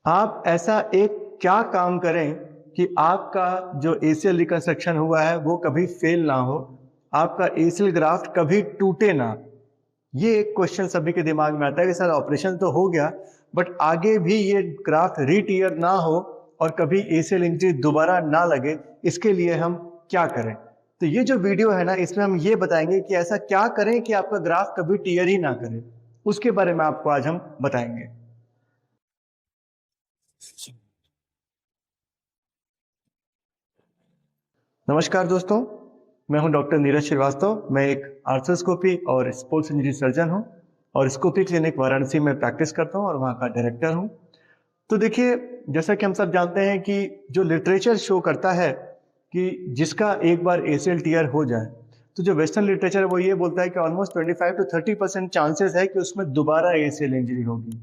आप ऐसा एक क्या काम करें कि आपका जो एसीएल रिकंस्ट्रक्शन हुआ है वो कभी फेल ना हो, आपका एसीएल ग्राफ्ट कभी टूटे ना। ये एक क्वेश्चन सभी के दिमाग में आता है कि सर ऑपरेशन तो हो गया बट आगे भी ये ग्राफ्ट रीटीयर ना हो और कभी एसीएल इंजरी दोबारा ना लगे, इसके लिए हम क्या करें। तो ये जो वीडियो है ना, इसमें हम ये बताएंगे कि ऐसा क्या करें कि आपका ग्राफ्ट कभी टीयर ही ना करे। उसके बारे में आपको आज हम बताएंगे। नमस्कार दोस्तों, मैं हूं डॉक्टर नीरज श्रीवास्तव। मैं एक आर्थ्रोस्कोपी और स्पोर्ट्स इंजरी सर्जन हूं और स्कोपी क्लिनिक वाराणसी में प्रैक्टिस करता हूं और वहां का डायरेक्टर हूं। तो देखिए, जैसा कि हम सब जानते हैं कि जो लिटरेचर शो करता है कि जिसका एक बार एसीएल टीयर हो जाए, तो जो वेस्टर्न लिटरेचर है वो ये बोलता है कि ऑलमोस्ट 25 to 30% चांसेस है कि उसमें दोबारा एसीएल इंजरी होगी।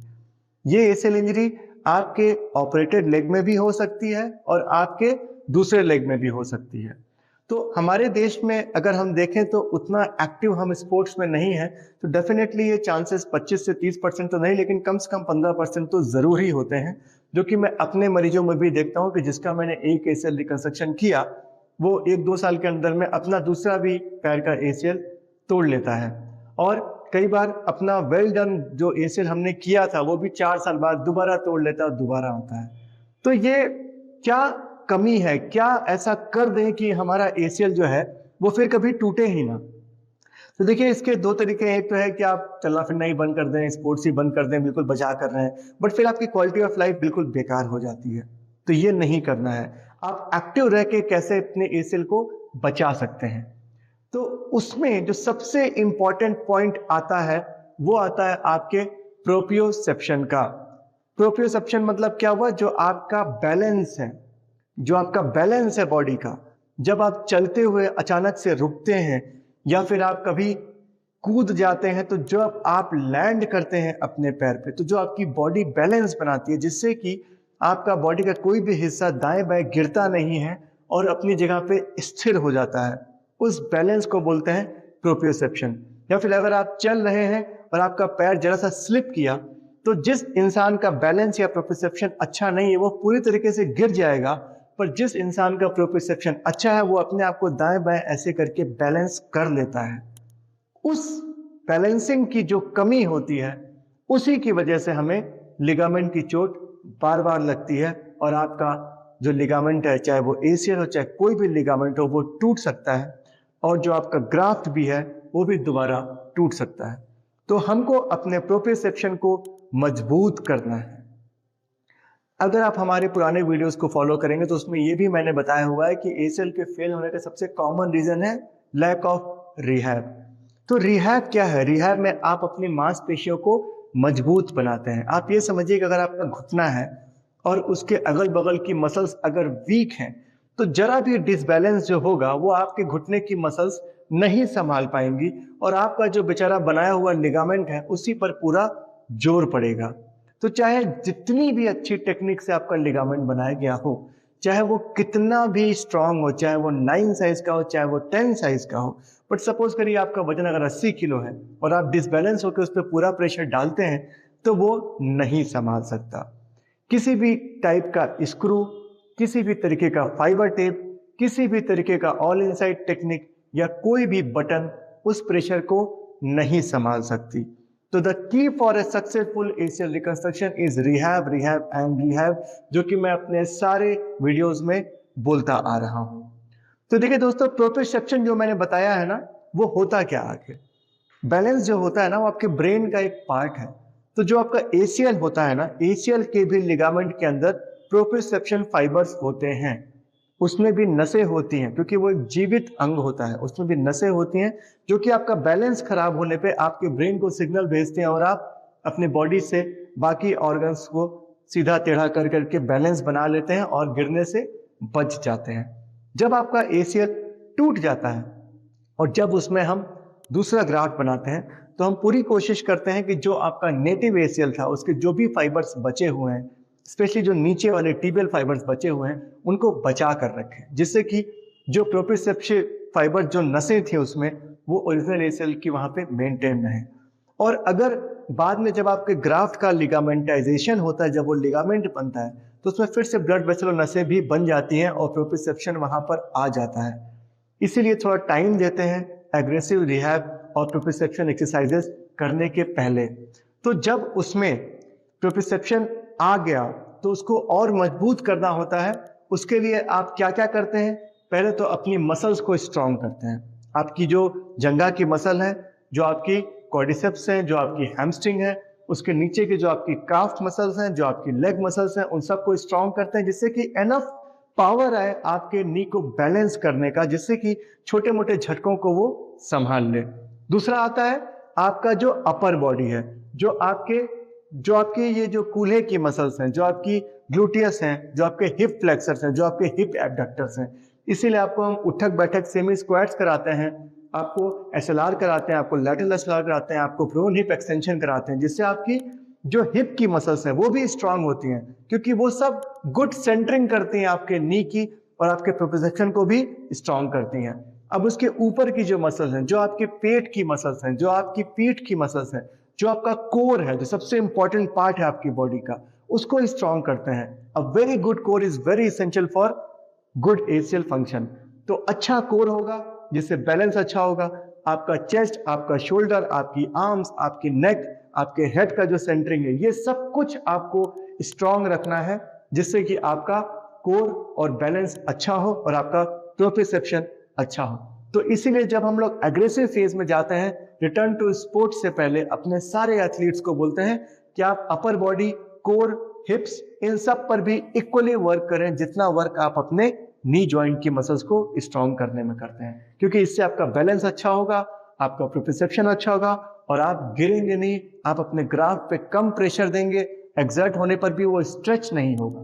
ये एसीएल इंजरी आपके ऑपरेटेड लेग में भी हो सकती है और आपके दूसरे लेग में भी हो सकती है। तो हमारे देश में अगर हम देखें तो उतना एक्टिव हम स्पोर्ट्स में नहीं है, तो डेफिनेटली ये चांसेस 25 से 30% तो नहीं, लेकिन कम से कम 15% तो जरूर ही होते हैं, जो कि मैं अपने मरीजों में भी देखता हूं कि जिसका मैंने एक एसीएल रिकंस्ट्रक्शन किया वो 1-2 साल के अंदर में अपना दूसरा भी पैर का एसीएल तोड़ लेता है। और कई बार अपना वेल डन जो एसीएल हमने किया था वो भी 4 साल बाद दोबारा तोड़ लेता है और दोबारा आता है। तो ये क्या कमी है, क्या ऐसा कर दें कि हमारा एसीएल जो है वो फिर कभी टूटे ही ना। तो देखिए, इसके दो तरीके हैं। एक तो है कि आप चलना फिरना ही बंद कर दें, स्पोर्ट्स ही बंद कर दें, बिल्कुल बचा कर रहे हैं, बट फिर आपकी क्वालिटी ऑफ लाइफ बिल्कुल बेकार हो जाती है। तो ये नहीं करना है। आप एक्टिव रह के कैसे अपने एसीएल को बचा सकते हैं, तो उसमें जो सबसे इंपॉर्टेंट पॉइंट आता है वो आता है आपके प्रोप्रियोसेप्शन का। प्रोप्रियोसेप्शन मतलब क्या हुआ, जो आपका बैलेंस है, जो आपका बैलेंस है बॉडी का। जब आप चलते हुए अचानक से रुकते हैं या फिर आप कभी कूद जाते हैं, तो जब आप लैंड करते हैं अपने पैर पे, तो जो आपकी बॉडी बैलेंस बनाती है जिससे कि आपका बॉडी का कोई भी हिस्सा दाएं बाएं गिरता नहीं है और अपनी जगह पे स्थिर हो जाता है, उस बैलेंस को बोलते हैं प्रोप्रियोसेप्शन। या फिर अगर आप चल रहे हैं और आपका पैर जरा सा स्लिप किया, तो जिस इंसान का बैलेंस या प्रोप्रियोसेप्शन अच्छा नहीं है वो पूरी तरीके से गिर जाएगा, पर जिस इंसान का प्रोप्रियोसेप्शन अच्छा है वो अपने आप को दाएं बाएं ऐसे करके बैलेंस कर लेता है। उस बैलेंसिंग की जो कमी होती है उसी की वजह से हमें लिगामेंट की चोट बार बार लगती है और आपका जो लिगामेंट है, चाहे वो एसीएल हो चाहे कोई भी लिगामेंट हो, वो टूट सकता है और जो आपका ग्राफ्ट भी है वो भी दोबारा टूट सकता है। तो हमको अपने प्रोप्रियोसेप्शन को मजबूत करना है। अगर आप हमारे पुराने वीडियोस को फॉलो करेंगे तो उसमें ये भी मैंने बताया हुआ है कि एसीएल के फेल होने का सबसे कॉमन रीजन है लैक ऑफ रिहैब। तो रिहैब क्या है? रिहैब में आप अपनी मांसपेशियों को मजबूत बनाते हैं। आप ये समझिए कि अगर आपका घुटना है और उसके अगल बगल की मसल्स अगर वीक हैं, तो जरा भी डिसबैलेंस जो होगा वो आपके घुटने की मसल्स नहीं संभाल पाएंगी और आपका जो बेचारा बनाया हुआ लिगामेंट है उसी पर पूरा जोर पड़ेगा। तो चाहे जितनी भी अच्छी टेक्निक से आपका लिगामेंट बनाया गया हो, चाहे वो कितना भी स्ट्रांग हो, चाहे वो 9 साइज का हो चाहे वो 10 साइज का हो, बट सपोज करिए आपका वजन अगर 80 किलो है और आप डिसबैलेंस होकर उस पर पूरा प्रेशर डालते हैं तो वो नहीं संभाल सकता। किसी भी टाइप का स्क्रू, किसी भी तरीके का फाइबर टेप, किसी भी तरीके का ऑल इनसाइड टेक्निक या कोई भी बटन उस प्रेशर को नहीं संभाल सकती। तो the key for a successful ACL reconstruction is rehab, rehab and rehab, जो कि मैं अपने सारे वीडियोस में बोलता आ रहा हूं। तो देखिए दोस्तों, प्रोप्रियोसेप्शन जो मैंने बताया है ना, वो होता क्या आखिर? बैलेंस जो होता है ना वो आपके ब्रेन का एक पार्ट है। तो जो आपका एसीएल होता है ना, एसीएल के भी लिगामेंट के अंदर प्रोप्रियोसेप्शन फाइबर्स होते हैं। उसमें भी नसें होती हैं क्योंकि वो एक जीवित अंग होता है, उसमें भी नसें होती हैं जो कि आपका बैलेंस खराब होने पे आपके ब्रेन को सिग्नल भेजते हैं और आप अपने बॉडी से बाकी ऑर्गन्स को सीधा टेढ़ा कर करके बैलेंस बना लेते हैं और गिरने से बच जाते हैं। जब आपका एसीएल टूट जाता है और जब उसमें हम दूसरा ग्राफ्ट बनाते हैं तो हम पूरी कोशिश करते हैं कि जो आपका नेटिव एसीएल था उसके जो भी फाइबर्स बचे हुए हैं, स्पेशली जो नीचे वाले टिबियल फाइबर्स बचे हुए हैं, उनको बचा कर रखें, जिससे कि जो प्रोप्रियोसेप्शन फाइबर जो नसें थी उसमें वो ओरिजिनल एसीएल की वहां पे मेंटेन रहे। और अगर बाद में जब आपके ग्राफ्ट का लिगामेंटाइजेशन होता है, जब वो लिगामेंट बनता है, तो उसमें फिर से ब्लड वेसल और नसें भी बन जाती हैं और प्रोप्रियोसेप्शन वहां पर आ जाता है। इसीलिए थोड़ा टाइम देते हैं एग्रेसिव रिहैब और प्रोप्रियोसेप्शन एक्सरसाइजेस करने के पहले। तो जब उसमें प्रोप्रियोसेप्शन आ गया तो उसको और मजबूत करना होता है। उसके लिए आप क्या क्या करते हैं? पहले तो अपनी मसल्स को स्ट्रांग करते हैं। आपकी जो जंघा की मसल है, जो आपकी क्वाड्रिसेप्स है, जो आपकी हैमस्ट्रिंग है, उसके नीचे की जो आपकी काफ मसल्स हैं, जो आपकी लेग मसल्स हैं, उन सबको स्ट्रांग करते हैं, जिससे कि एनफ पावर आए आपके नी को बैलेंस करने का, जिससे कि छोटे मोटे झटकों को वो संभाल ले। दूसरा आता है आपका जो अपर बॉडी है, जो आपके ये जो कूल्हे की मसल्स हैं, जो आपकी ग्लूटियस हैं, जो आपके हिप फ्लेक्सर्स हैं, जो आपके हिप एबडक्टर्स हैं। इसीलिए आपको हम उठक बैठक सेमी स्क्वाट्स कराते हैं, आपको एसएलआर कराते हैं, आपको लैटरल एसएलआर कराते हैं, आपको प्रोन हिप एक्सटेंशन कराते हैं, जिससे आपकी जो हिप की मसल्स हैं वो भी स्ट्रांग होती हैं, क्योंकि वो सब गुड सेंटरिंग करती हैं आपके नी की और आपके प्रोप्रियोसेप्शन को भी स्ट्रांग करती हैं। अब उसके ऊपर की जो मसल्स हैं, जो आपके पेट की मसल्स हैं, जो आपकी पीठ की मसल्स हैं, जो आपका कोर है, जो सबसे इंपॉर्टेंट पार्ट है आपकी बॉडी का, उसको स्ट्रांग करते हैं। A very good core is very essential for good Asian function. तो अच्छा कोर होगा जिससे बैलेंस अच्छा होगा। आपका चेस्ट, आपका शोल्डर, आपकी आर्म्स, आपकी नेक, आपके हेड का जो सेंटरिंग है, ये सब कुछ आपको स्ट्रांग रखना है, जिससे कि आपका कोर और बैलेंस अच्छा हो और आपका प्रोप्रियोसेप्शन अच्छा हो। तो इसीलिए जब हम लोग एग्रेसिव फेज में जाते हैं, रिटर्न टू स्पोर्ट्स से पहले अपने सारे एथलीट्स को बोलते हैं कि आप अपर बॉडी, कोर, हिप्स, इन सब पर भी इक्वली वर्क करें जितना वर्क आप अपने नी जॉइंट की मसल्स को स्ट्रांग करने में करते हैं, क्योंकि इससे आपका बैलेंस अच्छा होगा, आपका प्रोप्रियोसेप्शन अच्छा होगा और आप गिरेंगे नहीं, आप अपने ग्राफ पे कम प्रेशर देंगे, एक्सर्ट होने पर भी वो स्ट्रेच नहीं होगा।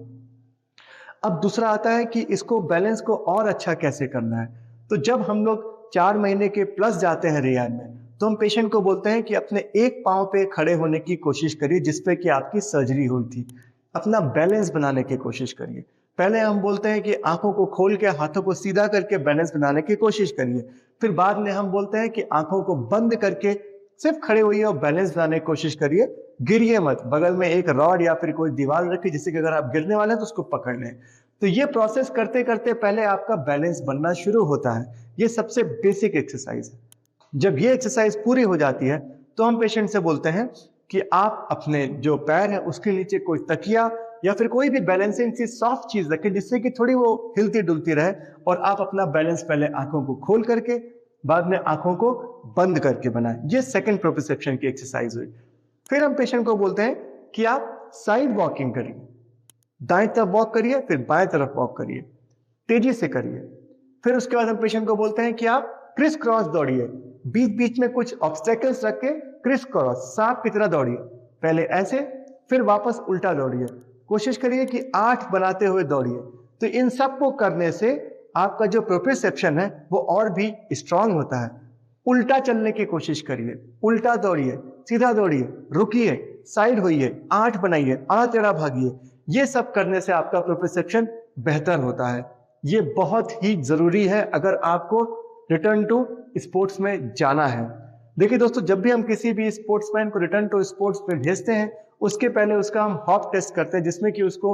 अब दूसरा आता है कि इसको बैलेंस को और अच्छा कैसे करना है। तो जब हम लोग 4 महीने के प्लस जाते हैं रिहैब में, तो हम पेशेंट को बोलते हैं कि अपने एक पांव पे खड़े होने की कोशिश करिए जिसपे कि आपकी सर्जरी हुई थी। अपना बैलेंस बनाने की कोशिश करिए। पहले हम बोलते हैं कि आंखों को खोल के हाथों को सीधा करके बैलेंस बनाने की कोशिश करिए। फिर बाद में हम बोलते हैं कि आंखों को बंद करके सिर्फ खड़े होइए और बैलेंस बनाने की कोशिश करिए, गिरिए मत। बगल में एक रॉड या फिर कोई दीवार रखिए जिससे कि अगर आप गिरने वाले हैं तो उसको पकड़ लें। तो ये प्रोसेस करते करते पहले आपका बैलेंस बनना शुरू होता है। ये सबसे बेसिक एक्सरसाइज है। जब ये एक्सरसाइज पूरी हो जाती है तो हम पेशेंट से बोलते हैं कि आप अपने जो पैर है उसके नीचे कोई तकिया या फिर कोई भी बैलेंसिंग सी सॉफ्ट चीज रखें, जिससे कि थोड़ी वो हिलती डुलती रहे, और आप अपना बैलेंस पहले आंखों को खोल करके बाद में आंखों को बंद करके बनाएं। ये सेकंड प्रोप्रियोसेप्शन की एक्सरसाइज हुई। फिर हम पेशेंट को बोलते हैं कि आप साइड वॉकिंग करिए, दाएं तरफ वॉक करिए, फिर बाएं तरफ वॉक करिए, तेजी से करिए। फिर उसके बाद हम पेशेंट को बोलते हैं कि आप क्रिस क्रॉस दौड़िए, बीच बीच में कुछ ऑब्स्टेकल्स रख के क्रिस क्रॉस सांप की तरह दौड़िए। पहले ऐसे, फिर वापस उल्टा दौड़िए। कोशिश करिए कि 8 बनाते हुए दौड़िए। तो इन सब को करने से आपका जो प्रोप्रियोसेप्शन है वो और भी स्ट्रांग होता है। उल्टा चलने की कोशिश करिए, उल्टा दौड़िए, सीधा दौड़िए, रुकिए, साइड होइए, 8 बनाइए, आड़ा टेढ़ा भागिए। ये सब करने से आपका प्रोप्रियोसेप्शन बेहतर होता है। ये बहुत ही जरूरी है अगर आपको रिटर्न टू स्पोर्ट्स में जाना है। देखिए दोस्तों, जब भी हम किसी भी स्पोर्ट्समैन को रिटर्न टू स्पोर्ट्स में भेजते हैं, उसके पहले उसका हम हॉप टेस्ट करते हैं, जिसमें कि उसको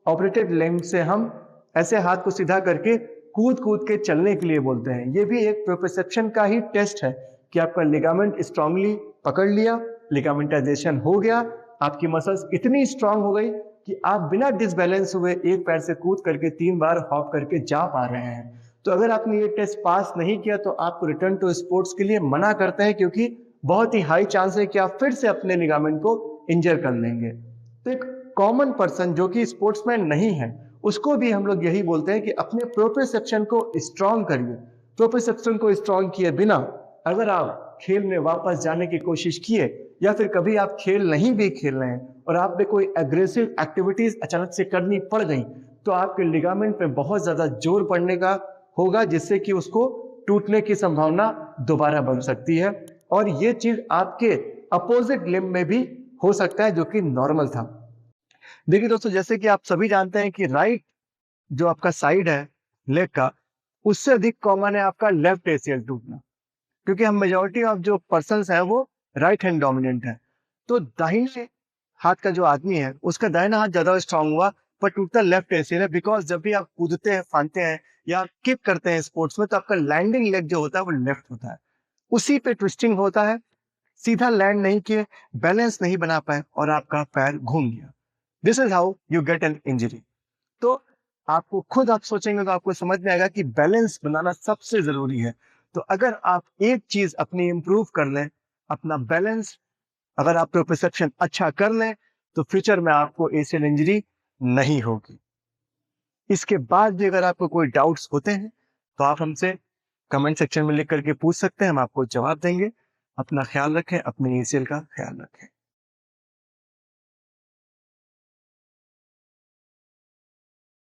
ऑपरेटेड लेग से हम ऐसे हाथ को सीधा करके कूद कूद के चलने के लिए बोलते हैं। ये भी एक प्रोप्रियोसेप्शन का ही टेस्ट है कि आपका लिगामेंट स्ट्रांगली पकड़ लिया, लिगामेंटाइजेशन हो गया, आपकी मसल्स इतनी स्ट्रांग हो गई कि आप बिना डिसबैलेंस हुए एक पैर से कूद करके 3 बार हॉप करके जा पा रहे हैं। तो अगर आपने ये टेस्ट पास नहीं किया तो आपको रिटर्न टू स्पोर्ट्स के लिए मना करते हैं, क्योंकि बहुत ही हाई चांस है कि आप फिर से अपने लिगामेंट को इंजर कर लेंगे। तो एक कॉमन पर्सन जो कि स्पोर्ट्समैन नहीं है, उसको भी हम लोग यही बोलते हैं कि अपने प्रोप्रियोसेप्शन को स्ट्रांग करिए। प्रोप्रियोसेप्शन को स्ट्रांग किए बिना अगर आप खेल में वापस जाने की कोशिश किए, या फिर कभी आप खेल नहीं भी खेल रहे हैं और आप पे कोई एग्रेसिव एक्टिविटीज अचानक से करनी पड़ गई, तो आपके लिगामेंट पे बहुत ज्यादा जोर पड़ने का होगा, जिससे कि उसको टूटने की संभावना दोबारा बन सकती है। और ये चीज आपके अपोजिट लिम्ब में भी हो सकता है, जो कि नॉर्मल था। देखिए दोस्तों, जैसे कि आप सभी जानते हैं कि राइट जो आपका साइड है लेग का, उससे अधिक कॉमन है आपका लेफ्ट एसीएल टूटना, क्योंकि हम मेजोरिटी ऑफ जो पर्सन्स हैं वो राइट हैंड डोमिनेंट है। तो दाहिने हाथ का जो आदमी है उसका दाहिना हाथ ज्यादा स्ट्रांग हुआ पर टूटता लेफ्ट एसियल है, बिकॉज जब भी आप कूदते हैं, फांदते हैं या किक करते हैं स्पोर्ट्स में, तो आपका लैंडिंग लेग जो होता है वो लेफ्ट होता है, उसी पे ट्विस्टिंग होता है, सीधा लैंड नहीं किए, बैलेंस नहीं बना पाए और आपका पैर घूम गया। This is how you get an injury. तो आपको खुद आप सोचेंगे तो आपको समझ में आएगा कि बैलेंस बनाना सबसे जरूरी है। तो अगर आप एक चीज अपनी इंप्रूव कर लें, अपना बैलेंस, अगर आप प्रोप्रियोसेप्शन अच्छा कर लें, तो फ्यूचर में आपको एसियल इंजरी नहीं होगी। इसके बाद भी अगर आपको कोई डाउट्स होते हैं तो आप हमसे कमेंट सेक्शन में लिख करके पूछ सकते हैं, हम आपको जवाब देंगे। अपना ख्याल रखें, अपने एसीएल का ख्याल रखें।